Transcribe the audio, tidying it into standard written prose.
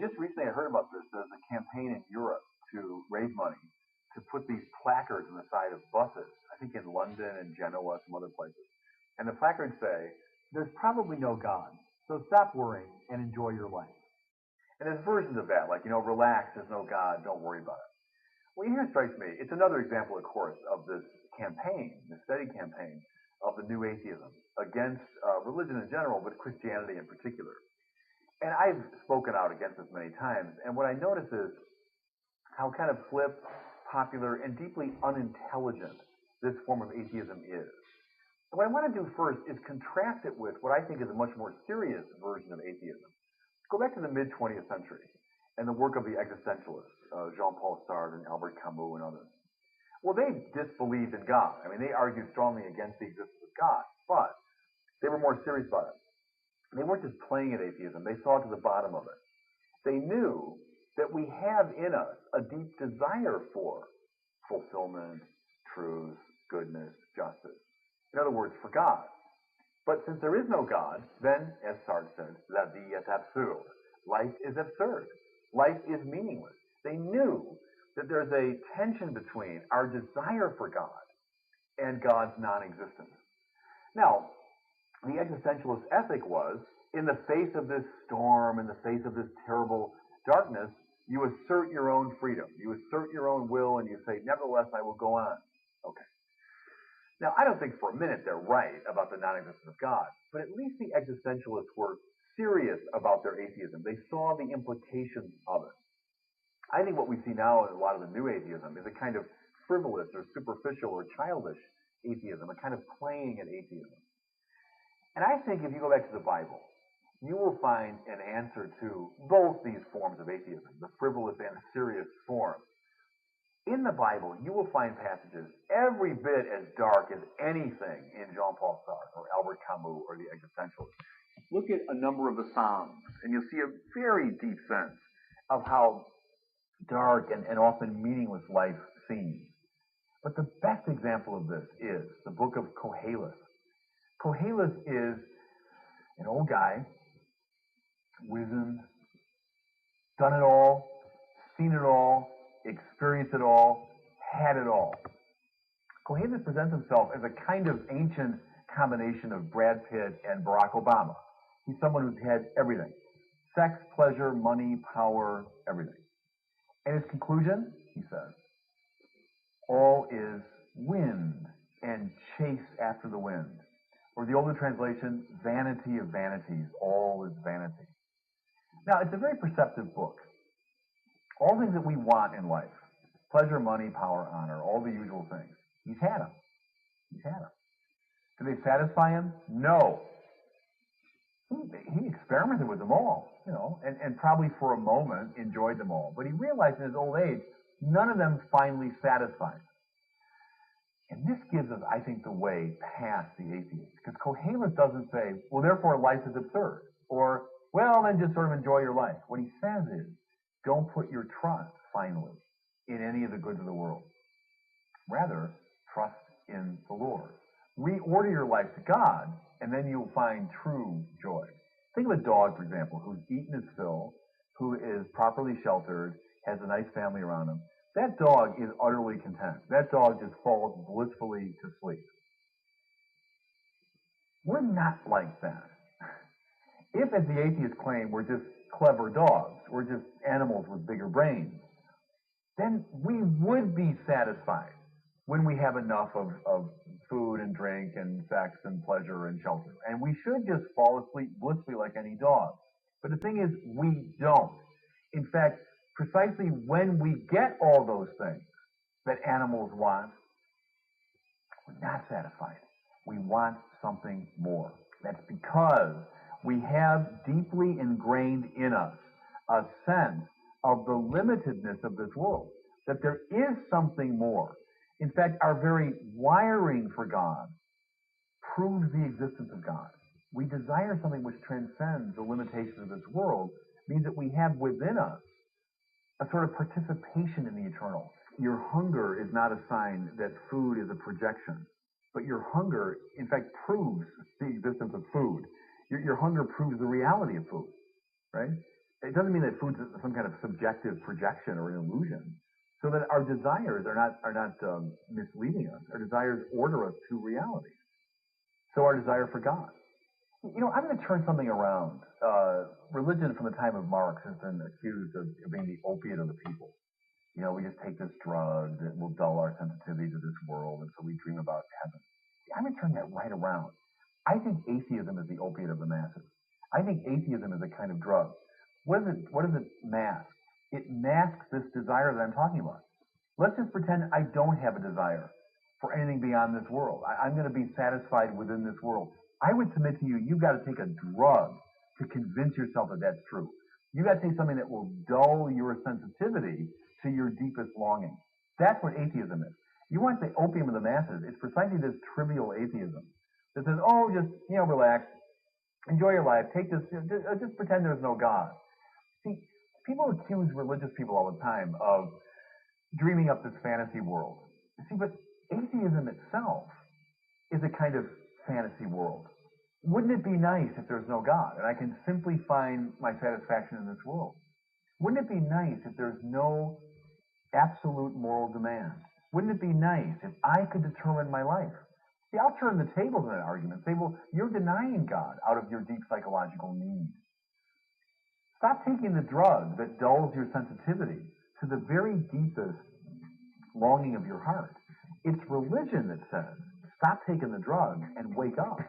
just recently I heard about this. There's a campaign in Europe to raise money to put these placards on the side of buses, I think in London and Genoa, some other places. And the placards say, there's probably no God, so stop worrying and enjoy your life. And there's versions of that, like, relax, there's no God, don't worry about it. Well, here strikes me, it's another example, of course, of this campaign, this steady campaign of the new atheism against religion in general, but Christianity in particular. And I've spoken out against this many times, and what I notice is how kind of flip, popular, and deeply unintelligent this form of atheism is. And what I want to do first is contrast it with what I think is a much more serious version of atheism. Go back to the mid-20th century and the work of the existentialists, Jean-Paul Sartre and Albert Camus and others. Well, they disbelieved in God. I mean, they argued strongly against the existence of God, but they were more serious about it. They weren't just playing at atheism. They saw to the bottom of it. They knew that we have in us a deep desire for fulfillment, truth, goodness, justice. In other words, for God. But since there is no God, then, as Sartre said, la vie est absurde. Life is absurd. Life is meaningless. They knew that there's a tension between our desire for God and God's non-existence. Now, the existentialist ethic was, in the face of this storm, in the face of this terrible darkness, you assert your own freedom. You assert your own will, and you say, nevertheless, I will go on. Okay. Now, I don't think for a minute they're right about the non-existence of God, but at least the existentialists were serious about their atheism. They saw the implications of it. I think what we see now in a lot of the new atheism is a kind of frivolous or superficial or childish atheism, a kind of playing at atheism. And I think if you go back to the Bible, you will find an answer to both these forms of atheism, the frivolous and serious form. In the Bible, you will find passages every bit as dark as anything in Jean-Paul Sartre or Albert Camus or the existentialists. Look at a number of the Psalms, and you'll see a very deep sense of how dark and often meaningless life seems. But the best example of this is the book of Koheles. Koheles is an old guy, wizened, done it all, seen it all, experienced it all, had it all. Koheles presents himself as a kind of ancient combination of Brad Pitt and Barack Obama. He's someone who's had everything. Sex, pleasure, money, power, everything. And his conclusion, he says, all is wind and chase after the wind. Or the older translation, vanity of vanities, all is vanity. Now, it's a very perceptive book. All things that we want in life, pleasure, money, power, honor, all the usual things, he's had them. He's had them. Do they satisfy him? No. He experimented with them all, and probably for a moment enjoyed them all. But he realized in his old age, none of them finally satisfied. And this gives us, I think, the way past the atheist. Because Koheles doesn't say, well, therefore life is absurd. Or, well, then just sort of enjoy your life. What he says is, don't put your trust, finally, in any of the goods of the world. Rather, trust in the Lord. Reorder your life to God, and then you'll find true joy. Think of a dog, for example, who's eaten his fill, who is properly sheltered, has a nice family around him. That dog is utterly content. That dog just falls blissfully to sleep. We're not like that. If, as the atheists claim, we're just clever dogs, we're just animals with bigger brains, then we would be satisfied when we have enough of food and drink and sex and pleasure and shelter. And we should just fall asleep blissfully like any dog. But the thing is, we don't. In fact, precisely when we get all those things that animals want, we're not satisfied. We want something more. That's because we have deeply ingrained in us a sense of the limitedness of this world, that there is something more. In fact, our very wiring for God proves the existence of God. We desire something which transcends the limitations of this world, means that we have within us a sort of participation in the eternal. Your hunger is not a sign that food is a projection, but your hunger, in fact, proves the existence of food. Your hunger proves the reality of food, right? It doesn't mean that food's some kind of subjective projection or an illusion. So that our desires are not misleading us. Our desires order us to reality. So our desire for God. I'm going to turn something around. Religion from the time of Marx has been accused of being the opiate of the people. We just take this drug that will dull our sensitivity to this world, and so we dream about heaven. I'm going to turn that right around. I think atheism is the opiate of the masses. I think atheism is a kind of drug. What does it mask? It masks this desire that I'm talking about. Let's just pretend I don't have a desire for anything beyond this world. I'm going to be satisfied within this world. I would submit to you, you've got to take a drug to convince yourself that that's true. You've got to take something that will dull your sensitivity to your deepest longing. That's what atheism is. You want the opium of the masses. It's precisely this trivial atheism that says, oh, just, relax, enjoy your life, take this, just pretend there's no God. See, people accuse religious people all the time of dreaming up this fantasy world. See, but atheism itself is a kind of fantasy world. Wouldn't it be nice if there's no God and I can simply find my satisfaction in this world? Wouldn't it be nice if there's no absolute moral demand? Wouldn't it be nice if I could determine my life? See, I'll turn the tables in that argument and say, well, you're denying God out of your deep psychological need. Stop taking the drug that dulls your sensitivity to the very deepest longing of your heart. It's religion that says, stop taking the drug and wake up.